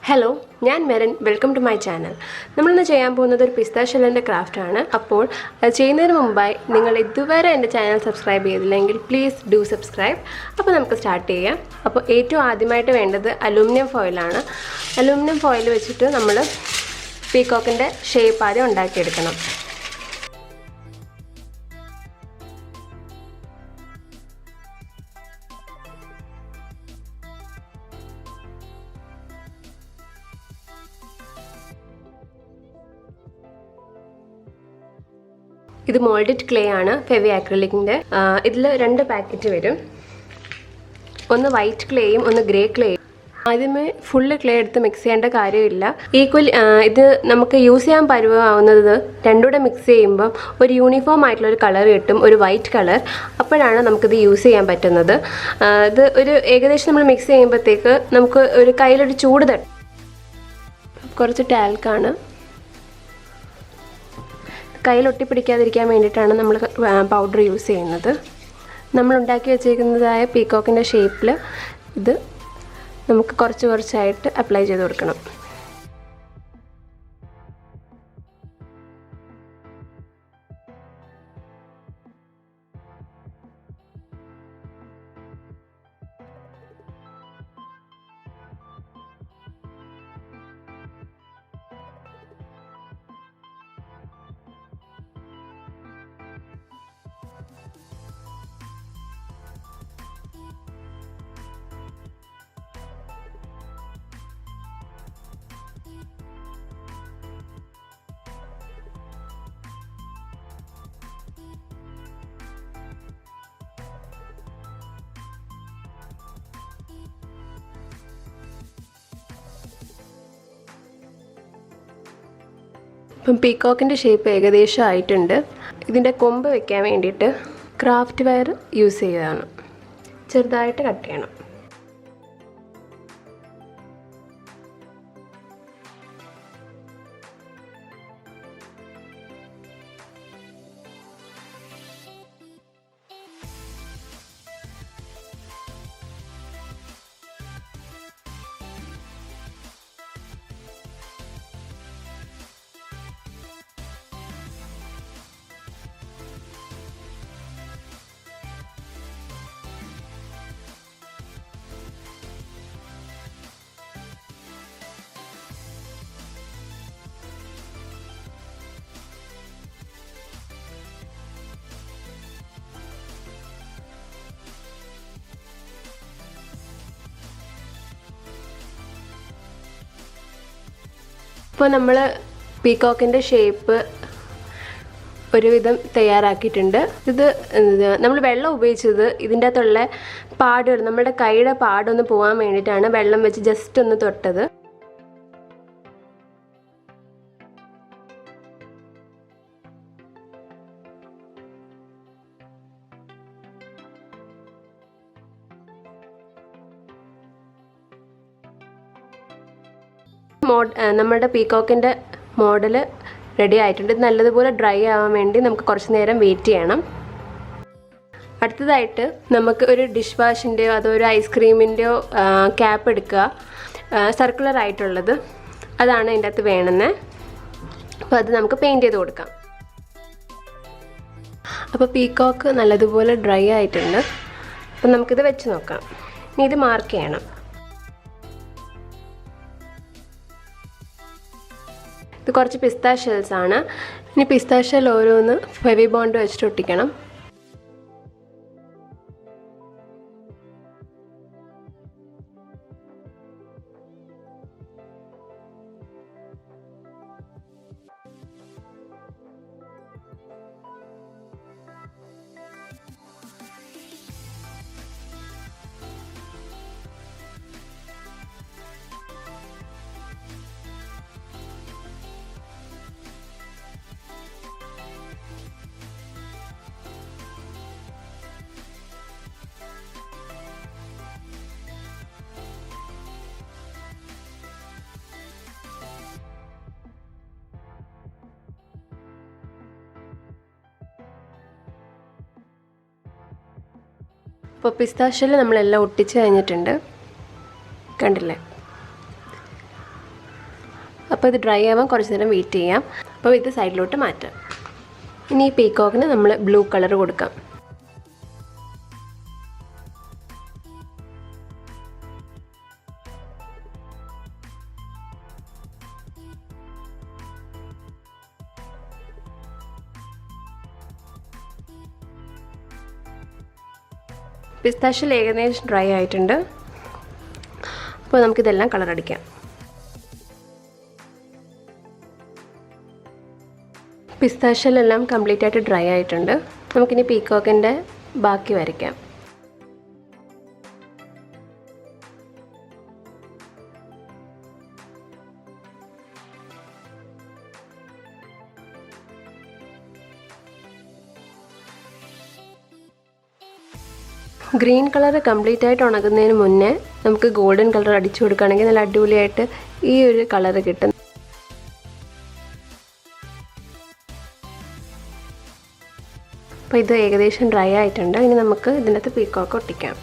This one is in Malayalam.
ഹലോ, ഞാൻ Merin. Welcome to my channel. നമ്മളിന്ന് ചെയ്യാൻ പോകുന്നത് ഒരു പിസ്ത ഷെല്ലിൻ്റെ ക്രാഫ്റ്റാണ്. അപ്പോൾ അത് ചെയ്യുന്നതിന് മുമ്പായി നിങ്ങൾ ഇതുവരെ എൻ്റെ ചാനൽ സബ്സ്ക്രൈബ് ചെയ്തില്ലെങ്കിൽ പ്ലീസ് ഡു സബ്സ്ക്രൈബ്. അപ്പോൾ നമുക്ക് സ്റ്റാർട്ട് ചെയ്യാം. അപ്പോൾ ഏറ്റവും ആദ്യമായിട്ട് വേണ്ടത് അലൂമിനിയം ഫോയിലാണ്. അലൂമിനിയം ഫോയിൽ വെച്ചിട്ട് നമ്മൾ പീകോക്കിൻ്റെ ഷേപ്പ് ആദ്യം ഉണ്ടാക്കിയെടുക്കണം. ഇത് മോൾഡിറ്റ് ക്ലേ ആണ്, ഫെവി ആക്രിലിക്കിൻ്റെ. ഇതിൽ 2 പാക്കറ്റ് വരും. ഒന്ന് വൈറ്റ് ക്ലേയും ഒന്ന് ഗ്രേ ക്ലേയും. ആദ്യമേ ഫുള്ള് ക്ലേ എടുത്ത് മിക്സ് ചെയ്യേണ്ട കാര്യമില്ല. ഇത് നമുക്ക് യൂസ് ചെയ്യാൻ പരുവാവുന്നത് രണ്ടുകൂടെ മിക്സ് ചെയ്യുമ്പം ഒരു യൂണിഫോം ആയിട്ടുള്ളൊരു കളർ കിട്ടും, ഒരു വൈറ്റ് കളർ. അപ്പോഴാണ് നമുക്കിത് യൂസ് ചെയ്യാൻ പറ്റുന്നത്. ഇത് ഒരു ഏകദേശം നമ്മൾ മിക്സ് ചെയ്യുമ്പോഴത്തേക്ക് നമുക്ക് ഒരു കയ്യിലൊരു ചൂട് തട്ടും. കുറച്ച് ടാൽക്കാണ്. കയ്യിൽ ഒട്ടിപ്പിടിക്കാതിരിക്കാൻ വേണ്ടിയിട്ടാണ് നമ്മൾ പൗഡർ യൂസ് ചെയ്യുന്നത്. നമ്മൾ ഉണ്ടാക്കി വെച്ചേക്കുന്നതായ പീകോക്കിൻ്റെ ഷേപ്പിൽ ഇത് നമുക്ക് കുറച്ചായിട്ട് അപ്ലൈ ചെയ്ത് കൊടുക്കണം. ഇപ്പം പീകോക്കിൻ്റെ ഷേപ്പ് ഏകദേശം ആയിട്ടുണ്ട്. ഇതിൻ്റെ കൊമ്പ് വെക്കാൻ വേണ്ടിയിട്ട് ക്രാഫ്റ്റ് വയർ യൂസ് ചെയ്യുകയാണ്. ചെറുതായിട്ട് കട്ട് ചെയ്യണം. ഇപ്പോൾ നമ്മൾ പീകോക്കിൻ്റെ ഷേപ്പ് ഒരുവിധം തയ്യാറാക്കിയിട്ടുണ്ട്. ഇത് നമ്മൾ വെള്ളം ഉപയോഗിച്ചത് ഇതിൻ്റെ അകത്തുള്ള പാടുകൾ, നമ്മുടെ കൈയുടെ പാടൊന്ന് പോകാൻ വേണ്ടിയിട്ടാണ് വെള്ളം വെച്ച് ജസ്റ്റ് ഒന്ന് തൊട്ടത്. നമ്മുടെ പീകോക്കിൻ്റെ മോഡൽ റെഡി ആയിട്ടുണ്ട്. ഇത് നല്ലതുപോലെ ഡ്രൈ ആവാൻ വേണ്ടി നമുക്ക് കുറച്ച് നേരം വെയിറ്റ് ചെയ്യണം. അടുത്തതായിട്ട് നമുക്ക് ഒരു ഡിഷ് വാഷിൻ്റെയോ അതോ ഒരു ഐസ്ക്രീമിൻ്റെയോ ക്യാപ്പ് എടുക്കുക, സർക്കുലർ ആയിട്ടുള്ളത്. അതാണ് ഇതിൻ്റെ അകത്ത് വേണമെന്ന്. അപ്പോൾ അത് നമുക്ക് പെയിൻറ്റ് ചെയ്ത് കൊടുക്കാം. അപ്പോൾ പീകോക്ക് നല്ലതുപോലെ ഡ്രൈ ആയിട്ടുണ്ട്. അപ്പോൾ നമുക്കിത് വെച്ച് നോക്കാം. ഇനി ഇത് മാർക്ക് ചെയ്യണം. ഇത് കുറച്ച് പിസ്ത ഷെൽസ് ആണ്. ഇനി പിസ്ത ഷെൽ ഓരോന്ന് ഫെവിബോണ്ട് വെച്ചിട്ട് ഒട്ടിക്കണം. അപ്പോൾ പിസ്ത ഷെൽ നമ്മളെല്ലാം ഒട്ടിച്ച് കഴിഞ്ഞിട്ടുണ്ട്. കണ്ടില്ലേ? ഇനി പിസ്ത ഷെൽ നമ്മൾ ഒട്ടിച്ച് കഴിഞ്ഞിട്ടുണ്ട്. അപ്പോൾ പിസ്ത ഷെൽ നമ്മൾ ഒട്ടിച്ച് കഴിഞ്ഞിട്ടുണ്ട്. അപ്പോൾ പിസ്ത ഷെൽ നമ്മളെല്ലാം ഒട്ടിച്ച് കഴിഞ്ഞിട്ടുണ്ട്. കണ്ടില്ലേ? പിസ്ത ഷെൽ നമ്മളെല്ലാം ഒട്ടിച്ച് കഴിഞ്ഞിട്ടുണ്ട്. കണ്ടില്ലേ? പിസ്ത ഷെൽ നമ്മളെല്ലാം ഒട്ടിച്ച് കഴിഞ്ഞിട്ടുണ്ട്. അപ്പോൾ പിസ്ത ഷെൽ നമ്മളെല്ലാം ഒട്ടിച്ച് കഴിഞ്ഞിട്ടുണ്ട്. അപ്പോൾ ഇത് ഡ്രൈ ആവാൻ കുറച്ച് നേരം വെയിറ്റ് ചെയ്യാം. അപ്പോൾ ഇത് സൈഡിലോട്ട് മാറ്റാം. ഇനി ഈ പീക്കോക്കിന് നമ്മൾ ബ്ലൂ കളർ കൊടുക്കാം. പിസ്താഷ്യൽ ഏകദേശം ഡ്രൈ ആയിട്ടുണ്ട്. അപ്പോൾ നമുക്കിതെല്ലാം കളർ അടിക്കാം. പിസ്താഷ്യലെല്ലാം കംപ്ലീറ്റ് ആയിട്ട് ഡ്രൈ ആയിട്ടുണ്ട്. നമുക്കിനി പീക്കോക്കിൻ്റെ ബാക്കി വരയ്ക്കാം. ഗ്രീൻ കളർ കംപ്ലീറ്റ് ആയിട്ട് ഉണങ്ങുന്നതിന് മുന്നേ നമുക്ക് ഗോൾഡൻ കളർ അടിച്ചു കൊടുക്കുകയാണെങ്കിൽ നല്ല അടിപൊളിയായിട്ട് ഈ ഒരു കളർ കിട്ടും. അപ്പോൾ ഇത് ഏകദേശം ഡ്രൈ ആയിട്ടുണ്ട്. ഇനി നമുക്ക് ഇതിനകത്ത് പീക്കോക്ക് ഒട്ടിക്കാം.